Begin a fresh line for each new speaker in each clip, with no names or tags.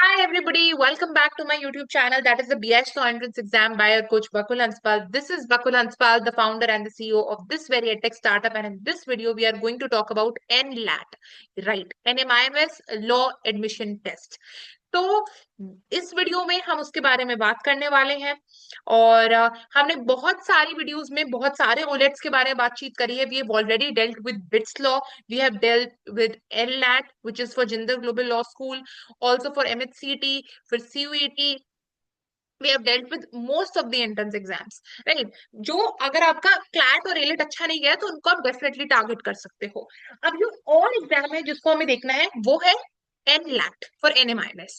Hi everybody, welcome back to my YouTube channel that is the BS Law Entrance Exam by your coach Bakul Hanspal. This is Bakul Hanspal, the founder and the CEO of this very edtech startup, and in this video we are going to talk about NLAT, right? NMIMS Law Admission Test. तो इस video में हम उसके बारे में बात करने वाले हैं और हमने बहुत सारी वीडियोस में बहुत सारे ओलेट्स के बारे में बातचीत करी है. We have already dealt with BITS law, we have dealt with NLAT which is for Jindal global law school, also for MHCT, for CUET. We have dealt with most of the entrance exams, right? जो अगर आपका CLAT और elite अच्छा नहीं गया तो उनको आप डेफिनेटली टारगेट कर सकते हो. अब जो और एग्जाम है जिसको हमें देखना है वो है NLAT for NMIMS.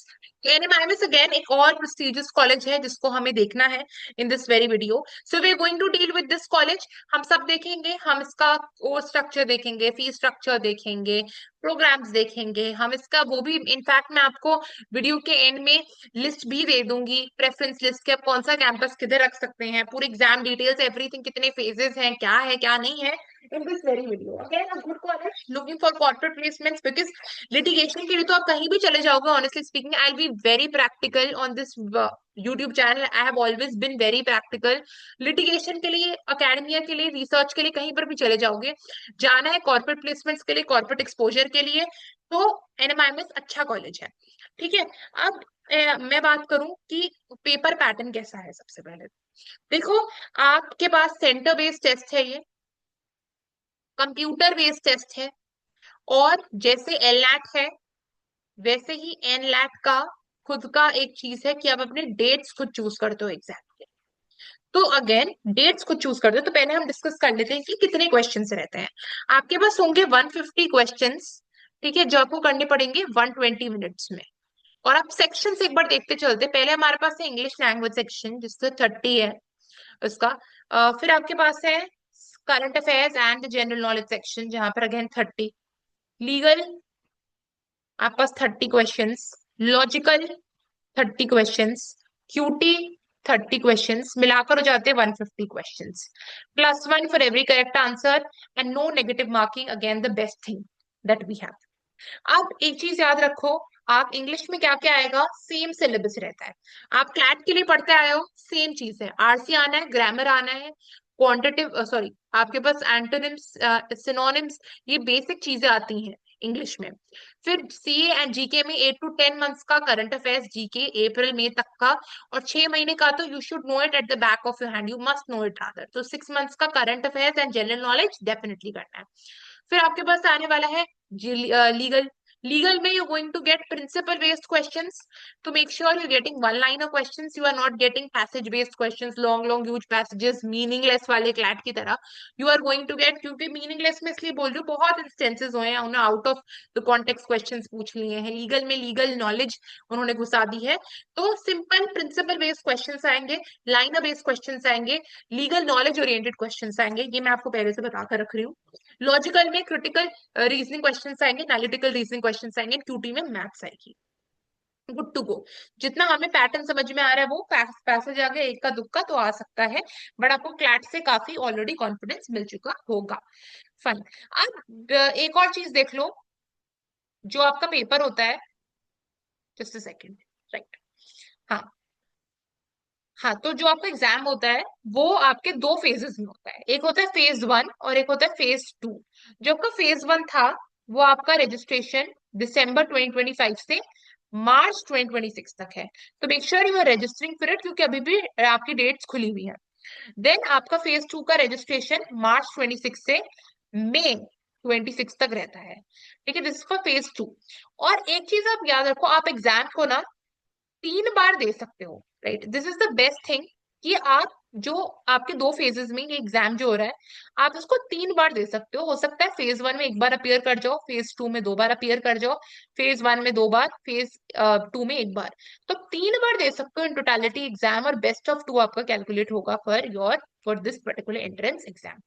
NMIMS again एक और प्रेस्टिजियस कॉलेज है जिसको हमें देखना है in this very video. So we are going to deal with this college. हम सब देखेंगे, हम इसका कोर्स स्ट्रक्चर देखेंगे, फीस स्ट्रक्चर देखेंगे, प्रोग्राम्स देखेंगे. हम इसका वो भी इनफैक्ट मैं आपको वीडियो के एंड में लिस्ट भी दे दूंगी, प्रेफरेंस लिस्ट के आप कौन सा कैंपस किधर रख सकते हैं, पूरी एग्जाम डिटेल्स, एवरीथिंग, कितने फेजेस हैं, क्या है क्या नहीं है, in this very video. Again a good college looking for corporate placements, because litigation के लिए तो आप कहीं भी चले जाओगे. Honestly speaking, I will be very practical on this YouTube channel. I have always been very practical. Litigation के लिए, अकेडमिया के लिए, रिसर्च के लिए, कहीं पर भी चले जाओगे, जाना है कॉर्पोरेट प्लेसमेंट्स के लिए, कॉर्पोरेट एक्सपोजर के लिए, तो NMIMS अच्छा कॉलेज है. ठीक है. अब मैं बात करूं कि पेपर पैटर्न कैसा है. सबसे पहले देखो, आपके पास सेंटर बेस्ड टेस्ट है, ये कंप्यूटर बेस्ड टेस्ट है, और जैसे LAT है वैसे ही NLAT का खुद का एक चीज है कि आप अपने डेट्स खुद चूज करते हो एग्जाम के. तो अगेन डेट्स खुद चूज करते हो, तो पहले हम डिस्कस कर लेते हैं कि कितने क्वेश्चंस रहते हैं. आपके पास होंगे 150 क्वेश्चंस, ठीक है, जो आपको करने पड़ेंगे 120 मिनट्स में. और आप सेक्शन एक बार देखते चलते. पहले हमारे पास है इंग्लिश लैंग्वेज सेक्शन जिससे 30 है उसका. फिर आपके पास है current affairs and general knowledge section जहां पर अगेन 30. लीगल आपके पास 30 questions. Logical 30 questions. QT 30 questions. मिलाकर हो जाते हैं 150 questions. +1 for every correct answer and no negative marking. Again the best thing that we have. आप एक चीज याद रखो, आप इंग्लिश में क्या क्या आएगा, सेम सिलेबस रहता है. आप क्लैट के लिए पढ़ते आए हो, सेम चीज है. RC आना है, ग्रामर आना है, क्वांटिटिव सॉरी आपके पास एंटोनिम्स, सिनोनिम्स, ये बेसिक चीजें आती हैं इंग्लिश में. फिर CA एंड GK में 8 to 10 मंथ्स का करंट अफेयर्स GK अप्रैल मई तक का, और 6 महीने का तो you should know it at the back of your hand, you must know it rather. तो 6 मंथ्स का current affairs and general knowledge definitely करना है. फिर आपके पास आने वाला है लीगल. लीगल में you going to get principle based questions. तो make sure you getting one liner questions, you are not getting passage based questions, long long huge passages, meaningless वाले क्लैट की तरह you are going to get. क्योंकि meaningless में इसलिए बोल रही हूँ, बहुत इंस्टेंसेस हुए हैं उन्होंने out of the context questions पूछ लिए हैं. लीगल में लीगल नॉलेज उन्होंने घुसा दी है. तो सिंपल प्रिंसिपल बेस्ड क्वेश्चंस आएंगे, लाइनर बेस्ड क्वेश्चंस आएंगे, लीगल नॉलेज ओरिएंटेड क्वेश्चंस आएंगे. ये मैं आपको पहले से बताकर रख रही हूँ. लॉजिकल में क्रिटिकल रीजनिंग क्वेश्चंस आएंगे, एनालिटिकल रीजनिंग क्वेश्चंस आएंगे, क्यूटी में मैथ्स आएगी. Good to go. जितना हमें पैटर्न समझ में आ रहा है वो पैसेज आ गया, एक का दुक्का तो आ सकता है, बट आपको क्लैट से काफी ऑलरेडी कॉन्फिडेंस मिल चुका होगा. फाइन. अब एक और चीज देख लो, जो आपका पेपर होता है, जस्ट अ सेकेंड, राइट. हाँ, हाँ, तो जो आपका एग्जाम होता है वो आपके दो फेजेस में होता है. एक होता है फेज 1 और एक होता है फेज 2. जो आपका फेज 1 था वो आपका रजिस्ट्रेशन दिसंबर 2025 से मार्च 2026 तक है. तो make sure you are registering for it, क्योंकि अभी भी आपकी डेट्स खुली हुई है. देन आपका फेज 2 का रजिस्ट्रेशन मार्च 26 से मई 26 तक रहता है. ठीक है, दिस इज फॉर फेज 2. और एक चीज आप याद रखो, आप एग्जाम को ना 3 बार दे सकते हो, right. This is the best thing कि आप जो आपके दो फेजेस में ये एग्जाम जो हो रहा है, आप इसको 3 बार दे सकते हो. सकता है फेज 1 में एक बार अपीयर कर जाओ, फेज 2 में 2 बार अपीयर कर जाओ, फेज 1 में 2 बार, फेज 2 में एक बार. तो 3 बार दे सकते हो इन टोटालिटी एग्जाम, और बेस्ट ऑफ 2 आपका कैलकुलेट होगा for this particular entrance exam.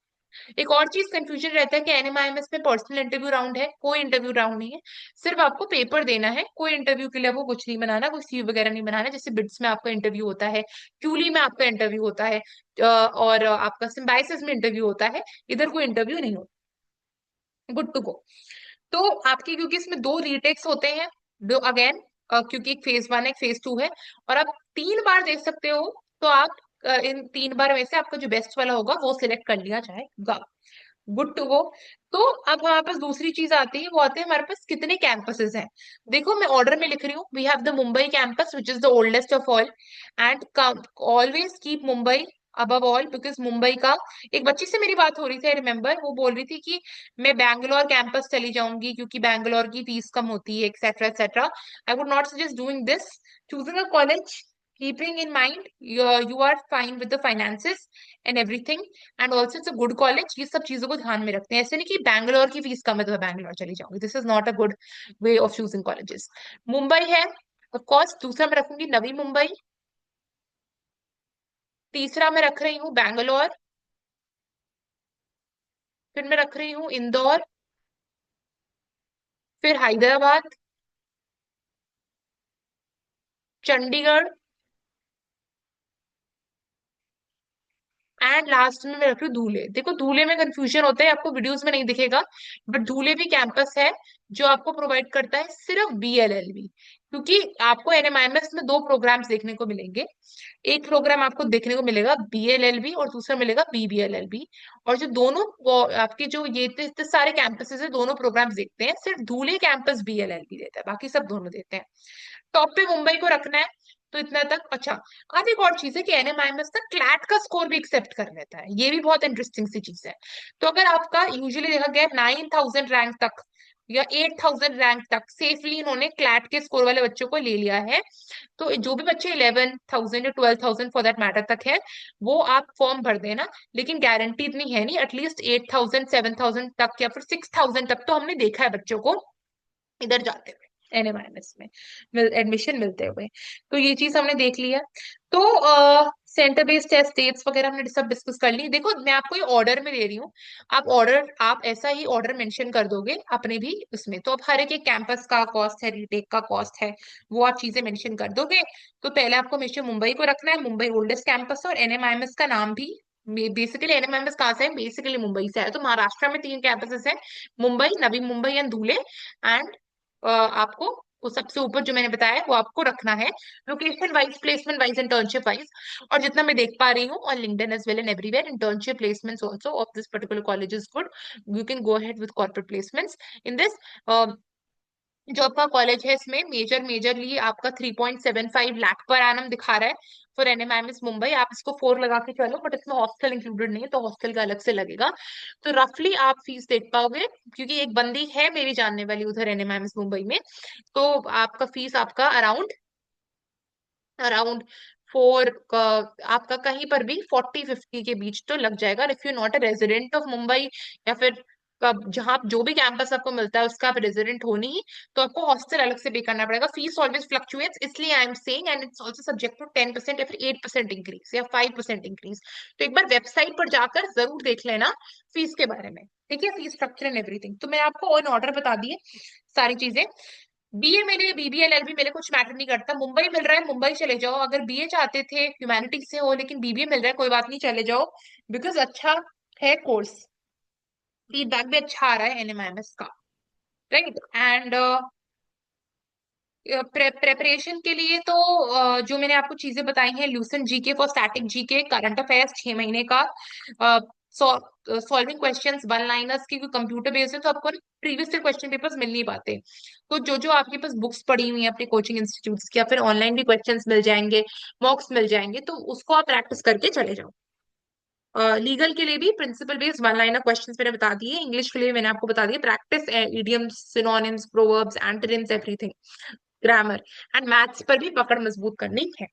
एक और चीज कंफ्यूजन रहता है कि NMIMS में पर्सनल इंटरव्यू राउंड है. कोई इंटरव्यू राउंड नहीं है, सिर्फ आपको पेपर देना है. कोई इंटरव्यू के लिए आपको कुछ नहीं बनाना, कोई सीवी वगैरह नहीं बनाना. जैसे बिट्स में आपका इंटरव्यू होता है, क्यूली में आपका इंटरव्यू होता है, और आपका सिम्बाइसिस में इंटरव्यू होता है. इधर कोई इंटरव्यू नहीं होता. Good to go. तो आपकी, क्योंकि इसमें 2 रीटेक्स होते हैं, दो अगेन क्योंकि एक फेज 1 है, एक फेज 2 है, और आप 3 बार दे सकते हो। तो आप इन 3 बार में से आपका जो बेस्ट वाला होगा वो सिलेक्ट कर लिया जाएगा। Good to go. तो अब हमारे पास दूसरी चीज आती है, वो आती है हमारे पास कितने कैंपसेस हैं। देखो मैं ऑर्डर में लिख रही हूँ, we have the Mumbai campus which is the oldest of all, and always keep Mumbai above all, because Mumbai का, एक बच्ची से मेरी बात हो रही थी, आई रिमेम्बर, वो बोल रही थी कि मैं बैंगलोर कैंपस चली जाऊंगी क्योंकि बैंगलोर की फीस कम होती है, etcetera etcetera. I would not suggest doing this, choosing a college keeping in mind you are fine with the finances and everything, and also it's a good college, ये सब चीजों को ध्यान में रखते हैं। ऐसे नहीं कि बैंगलोर की फीस कम है तो मैं बैंगलोर चली जाऊंगी, this is not a good way of choosing colleges. Mumbai है ऑफ कोर्स, दूसरा मैं रखूंगी नवी मुंबई, तीसरा मैं रख रही हूँ बैंगलोर, फिर मैं रख रही हूँ इंदौर, फिर हैदराबाद, चंडीगढ़, एंड लास्ट में मैं रख रही हूँ धूले। देखो धूले में कंफ्यूजन होता है, आपको वीडियोस में नहीं दिखेगा, बट धूले भी कैंपस है जो आपको प्रोवाइड करता है सिर्फ BLLB, क्योंकि आपको NMIMS में दो प्रोग्राम्स देखने को मिलेंगे। एक प्रोग्राम आपको देखने को मिलेगा BLLB और दूसरा मिलेगा BBLLB। और जो दोनों आपके जो ये इतने सारे कैंपसेस है, दोनों प्रोग्राम्स देखते हैं, सिर्फ धूले कैंपस BLLB देता है, बाकी सब दोनों देते हैं। टॉप पे मुंबई को रखना है, तो इतना तक अच्छा। अब एक और चीज है कि NMIMS ना क्लैट का स्कोर भी एक्सेप्ट कर लेता है, ये भी बहुत इंटरेस्टिंग सी चीज है। तो अगर आपका यूजुअली देखा गया 9000 रैंक तक या 8000 रैंक तक सेफली इन्होंने क्लैट के स्कोर वाले बच्चों को ले लिया है, तो जो भी बच्चे 11,000 या 12,000 फॉर दैट मैटर तक है, वो आप फॉर्म भर देना। लेकिन गारंटी इतनी है नहीं, एटलीस्ट 8000 7000 तक या फिर 6000 तक तो हमने देखा है बच्चों को इधर जाते हुए, NMIMS में एडमिशन मिलते हुए। तो ये चीज हमने देख लिया। तो सेंटर बेस्ड टेस्ट डेट्स वगैरह हमने सब डिस्कस कर ली। देखो मैं आपको ये ऑर्डर में दे रही हूँ, आप ऐसा ही ऑर्डर मेंशन कर दोगे अपने भी उसमें, तो अब हर एक कैंपस का कॉस्ट है, रीटेक का कॉस्ट है, वो आप चीजें मेंशन कर दोगे। तो पहले आपको हमेशा मुंबई को रखना है, मुंबई ओल्डेस्ट कैंपस है, और NMIMS का नाम भी, बेसिकली NMIMS कहाँ से है, बेसिकली मुंबई से है। तो महाराष्ट्र में 3 कैंपसेस है, Mumbai, Navi Mumbai and Dhule, and आपको वो सबसे ऊपर जो मैंने बताया वो आपको रखना है, location wise, placement wise, internship wise. और जितना मैं देख पा रही हूँ on LinkedIn as well and everywhere, internship placements also of this particular college is good, you can go ahead with corporate placements in this. जो आपका कॉलेज है इसमें मेजरली आपका 3.75 लाख पर एनम दिखा रहा है फॉर NMIMS मुंबई। आप इसको 4 लगा के चलो, बट इसमें हॉस्टल इंक्लूडेड नहीं है, तो हॉस्टल का अलग से लगेगा। तो रफली आप फीस देख पाओगे, क्योंकि एक बंदी है मेरी जानने वाली उधर NMIMS मुंबई में, तो आपका फीस आपका अराउंड अराउंड फोर, आपका कहीं पर भी 40-50 के बीच तो लग जाएगा, if you not a resident of Mumbai, या फिर कब जहाँ जो भी कैंपस आपको मिलता है उसका आप रेजिडेंट हो नहीं, तो आपको हॉस्टल अलग से पे करना पड़ेगा। फीस ऑलवेज फ्लक्चुएट्स, इसलिए I am saying, and it's also subject to 10% या फिर 8% इंक्रीज या 5% इंक्रीज। तो एक बार वेबसाइट पर जाकर जरूर देख लेना फीस के बारे में, ठीक है, फीस स्ट्रक्चर एंड एवरीथिंग। तो मैं आपको ऑन ऑर्डर बता दिए सारी चीजें। BA मेरे, BBLLB मेरे कुछ मैटर नहीं करता, मुंबई मिल रहा है मुंबई चले जाओ, अगर BA चाहते थे ह्यूमैनिटीज से हो लेकिन BBA मिल रहा है कोई बात नहीं, चले जाओ, बिकॉज अच्छा है कोर्स, फीडबैक भी अच्छा आ रहा है NMIMS का, राइट। एंड प्रेपरेशन के लिए तो जो मैंने आपको चीजें बताई हैं, Lucent GK for static GK, current affairs 6 महीने का, सॉल्विंग क्वेश्चंस, वन लाइनर्स की, कंप्यूटर बेस्ड है तो आपको प्रीवियस से क्वेश्चन पेपर्स मिल नहीं पाते। तो जो जो आपके पास बुक्स पड़ी हुई हैं अपने कोचिंग इंस्टीट्यूट्स की, या फिर ऑनलाइन भी क्वेश्चंस मिल जाएंगे, मॉक्स मिल जाएंगे, तो उसको आप प्रैक्टिस करके चले जाओ। लीगल के लिए भी principle based one liner questions मैंने बता दिए, इंग्लिश के लिए मैंने आपको बता दिया practice idioms, synonyms, proverbs, antonyms, everything, grammar, and maths पर भी पकड़ मजबूत करनी है।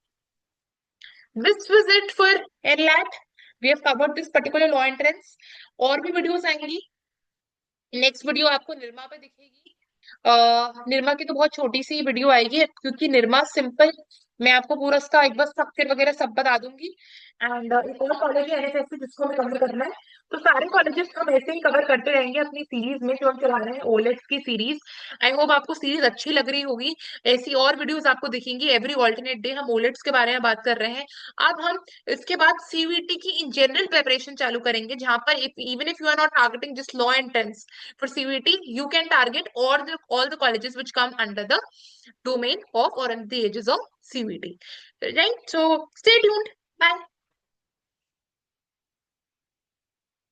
This was it for NLAT, we have covered this particular law entrance. और भी वीडियोस आएंगी, नेक्स्ट वीडियो आपको निर्मा पे दिखेगी। निर्मा की तो बहुत छोटी सी वीडियो आएगी, क्योंकि निर्मा सिंपल मैं आपको पूरा इसका एक बार स्ट्रक्चर वगैरह सब बता दूंगी। एंड एक और कॉलेज है एनएसएस जिसको हमें कवर करना है। तो सारे कॉलेजेस हम ऐसे ही कवर करते रहेंगे अपनी सीरीज में जो हम चला रहे हैं ओलेट्स की सीरीज। आई होप आपको सीरीज अच्छी लग रही होगी। ऐसी और वीडियोस आपको दिखेंगी एवरी ऑल्टरनेट डे। हम ओलेट्स के बारे में बात कर रहे हैं। अब हम इसके बाद सीवीटी की इन जनरल प्रिपरेशन चालू करेंगे, जहां पर even if you are not targeting just law entrance for CVT, you can target all the colleges which come under the domain of or under the ages of CVT. Right? So stay tuned. Bye.